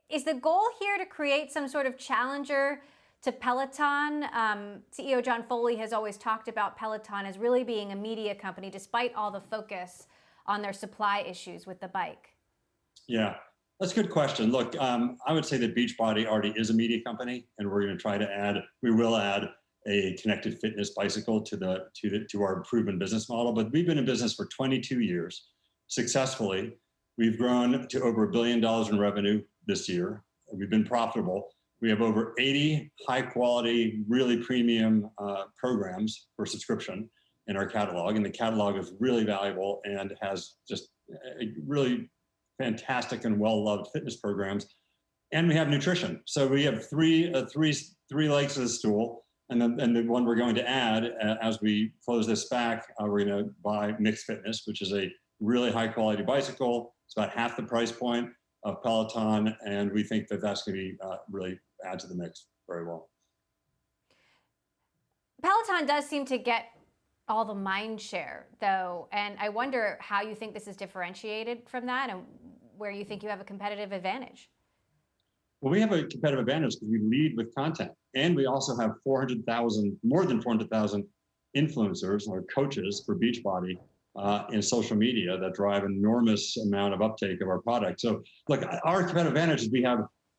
Is the goal here to create some sort of challenger to Peloton? CEO John Foley has always talked about Peloton as really being a media company, despite all the focus on their supply issues with the bike. Yeah, that's a good question. Look, I would say that Beachbody already is a media company, and we're going to try to add. We will add a connected fitness bicycle to our proven business model. But we've been in business for 22 years successfully. We've grown to over $1 billion in revenue this year. We've been profitable. We have over 80 high quality, really premium programs for subscription in our catalog. And the catalog is really valuable and has just a really fantastic and well-loved fitness programs. And we have nutrition. So we have three legs of the stool. And the one we're going to add as we close this SPAC, we're going to buy Mixed Fitness, which is a really high quality bicycle. It's about half the price point of Peloton. And we think that that's going to be really add to the mix very well. Peloton does seem to get all the mind share, though. And I wonder how you think this is differentiated from that and where you think you have a competitive advantage. Well, we have a competitive advantage because we lead with content. And we also have more than 400,000 influencers or coaches for Beachbody in social media that drive an enormous amount of uptake of our product. So look, our competitive advantage is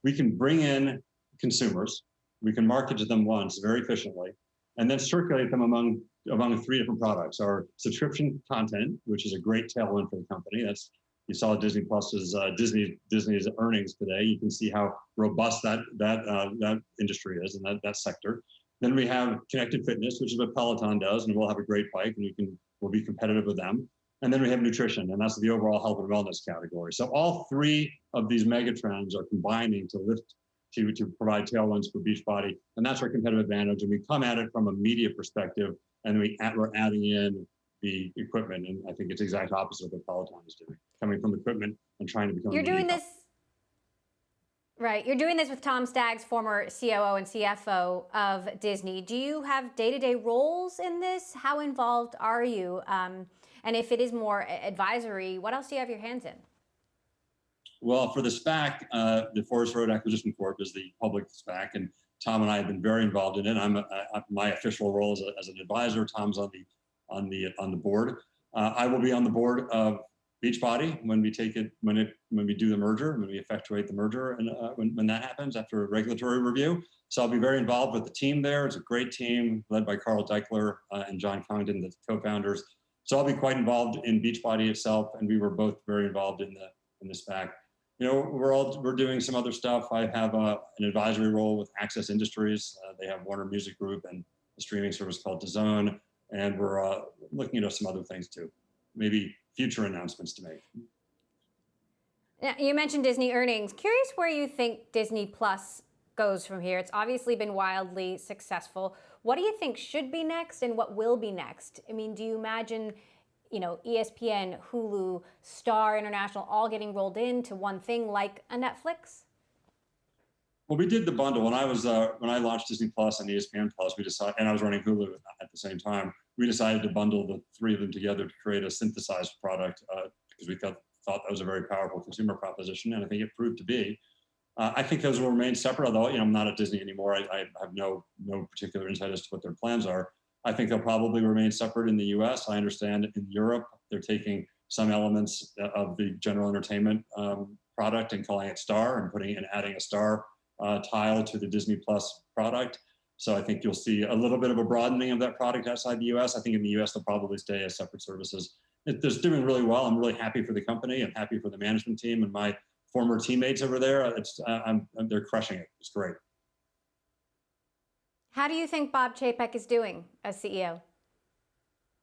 we can bring in consumers, we can market to them once very efficiently, and then circulate them among 3 different products. Our subscription content, which is a great tailwind for the company. You saw Disney Plus's Disney's earnings today. You can see how robust that industry is and that sector. Then we have connected fitness, which is what Peloton does, and we'll have a great bike, and we'll be competitive with them. And then we have nutrition, and that's the overall health and wellness category. So all 3 of these mega trends are combining to provide tailwinds for Beachbody, and that's our competitive advantage. And we come at it from a media perspective, and we're adding in the equipment, and I think it's the exact opposite of what Peloton is doing, coming from equipment and trying to become. You're doing this, right? You're doing this with Tom Staggs, former COO and CFO of Disney. Do you have day-to-day roles in this? How involved are you? And if it is more advisory, what else do you have your hands in? Well, for the SPAC, the Forest Road Acquisition Corp is the public SPAC, and Tom and I have been very involved in it. My official role as an advisor. Tom's on the board. I will be on the board of Beachbody when we do the merger, when we effectuate the merger, and when that happens after a regulatory review. So I'll be very involved with the team there. It's a great team led by Carl Deichler and John Congdon, the co-founders. So I'll be quite involved in Beachbody itself, and we were both very involved in the SPAC. We're doing some other stuff. I have an advisory role with Access Industries. They have Warner Music Group and a streaming service called DAZN, and we're looking at some other things too, maybe future announcements to make. Now, you mentioned Disney earnings. Curious where you think Disney Plus goes from here. It's obviously been wildly successful. What do you think should be next, and what will be next? I mean, do you imagine ESPN, Hulu, Star International, all getting rolled into one thing like a Netflix? Well, we did the bundle when I launched Disney Plus and ESPN Plus. We decided, and I was running Hulu at the same time. We decided to bundle the 3 of them together to create a synthesized product because we thought that was a very powerful consumer proposition, and I think it proved to be. I think those will remain separate. Although I'm not at Disney anymore, I have no particular insight as to what their plans are. I think they'll probably remain separate in the U.S. I understand in Europe they're taking some elements of the general entertainment product and calling it Star and adding a Star tile to the Disney Plus product. So I think you'll see a little bit of a broadening of that product outside the U.S. I think in the U.S. they'll probably stay as separate services. It's doing really well. I'm really happy for the company and happy for the management team and my former teammates over there. They're crushing it. It's great. How do you think Bob Chapek is doing as CEO?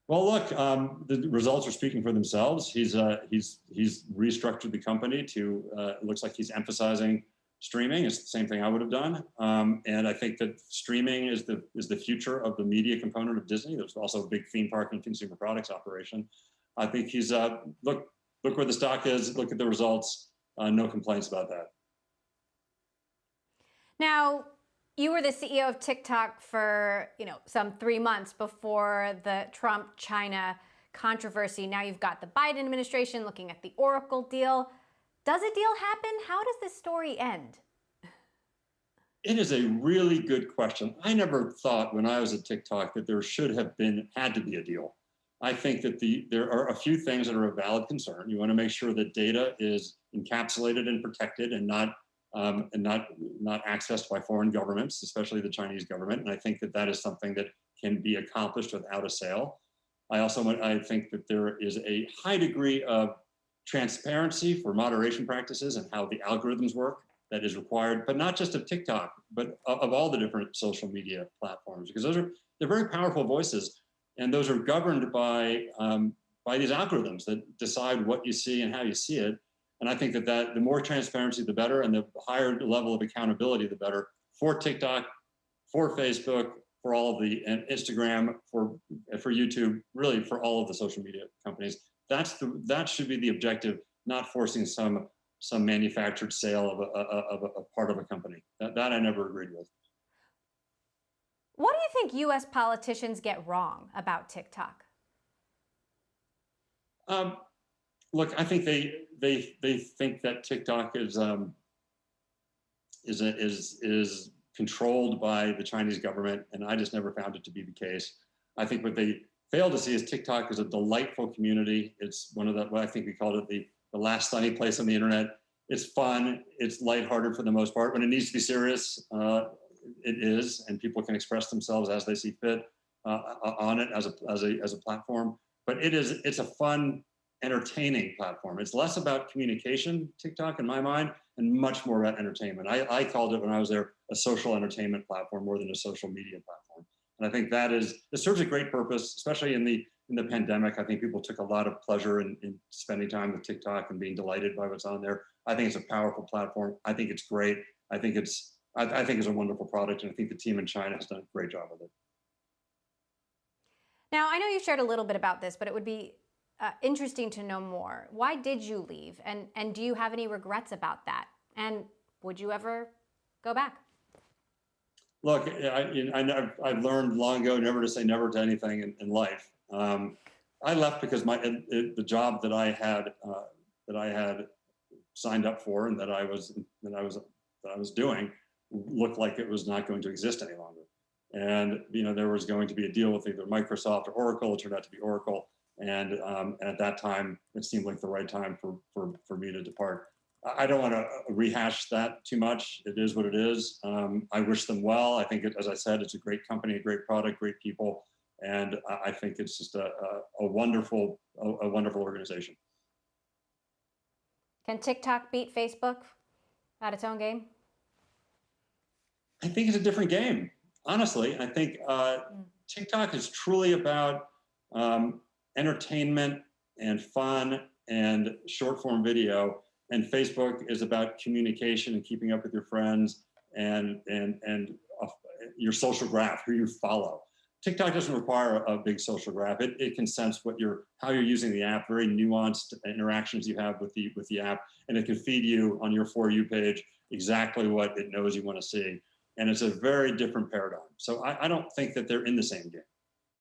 Well, look, the results are speaking for themselves. He's restructured the company to. It looks like he's emphasizing streaming. It's the same thing I would have done, and I think that streaming is the future of the media component of Disney. There's also a big theme park and consumer products operation. I think he's look where the stock is. Look at the results. No complaints about that. Now, you were the CEO of TikTok for some 3 months before the Trump-China controversy. Now you've got the Biden administration looking at the Oracle deal. Does a deal happen? How does this story end? It is a really good question. I never thought when I was at TikTok that there had to be a deal. I think that there are a few things that are a valid concern. You want to make sure that data is encapsulated and protected and not accessed by foreign governments, especially the Chinese government. And I think that that is something that can be accomplished without a sale. I think that there is a high degree of transparency for moderation practices and how the algorithms work that is required, but not just of TikTok, but of all the different social media platforms, because they're very powerful voices, and those are governed by these algorithms that decide what you see and how you see it. And I think that the more transparency, the better, and the higher level of accountability, the better for TikTok, for Facebook, for all of and Instagram, for YouTube, really for all of the social media companies. That should be the objective, not forcing some manufactured sale of a part of a company. That I never agreed with. What do you think U.S. politicians get wrong about TikTok? Look, I think they think that TikTok is controlled by the Chinese government, and I just never found it to be the case. I think what they fail to see is TikTok is a delightful community. It's one of what I think we called it the last sunny place on the internet. It's fun. It's lighthearted for the most part. When it needs to be serious, it is, and people can express themselves as they see fit on it as a platform. But it's a fun, entertaining platform. It's less about communication, TikTok, in my mind, and much more about entertainment. I called it when I was there a social entertainment platform more than a social media platform. And I think it serves a great purpose, especially in the pandemic. I think people took a lot of pleasure in spending time with TikTok and being delighted by what's on there. I think it's a powerful platform. I think it's great. I think it's a wonderful product, and I think the team in China has done a great job with it. Now, I know you shared a little bit about this, but it would be interesting to know more. Why did you leave? And do you have any regrets about that? And would you ever go back? Look, I've learned long ago never to say never to anything in life. I left because the job that I had signed up for and that I was doing looked like it was not going to exist any longer. And there was going to be a deal with either Microsoft or Oracle. It turned out to be Oracle. And at that time, it seemed like the right time for me to depart. I don't want to rehash that too much. It is what it is. I wish them well. I think, as I said, it's a great company, a great product, great people, and I think it's just a wonderful organization. Can TikTok beat Facebook at its own game? I think it's a different game. Honestly, I think TikTok is truly about entertainment and fun and short form video, and Facebook is about communication and keeping up with your friends and your social graph, who you follow. TikTok doesn't require a big social graph. It can sense how you're using the app, very nuanced interactions you have with the app, and it can feed you on your For You page exactly what it knows you want to see. And it's a very different paradigm. So I don't think that they're in the same game.